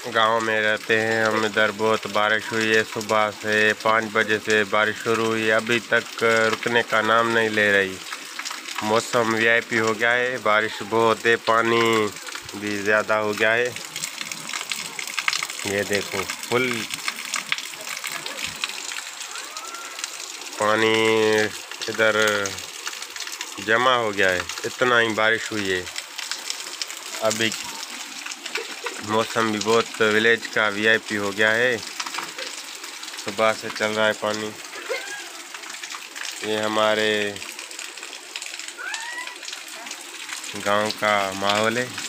गांव में रहते हैं हम। इधर बहुत बारिश हुई है, सुबह से 5 बजे से बारिश शुरू हुई, अभी तक रुकने का नाम नहीं ले रही। मौसम वीआईपी हो गया है, बारिश बहुत है, पानी भी ज़्यादा हो गया है। ये देखो फुल पानी इधर जमा हो गया है, इतना ही बारिश हुई है। अभी मौसम भी बहुत विलेज का वीआईपी हो गया है, सुबह से चल रहा है पानी। ये हमारे गांव का माहौल है।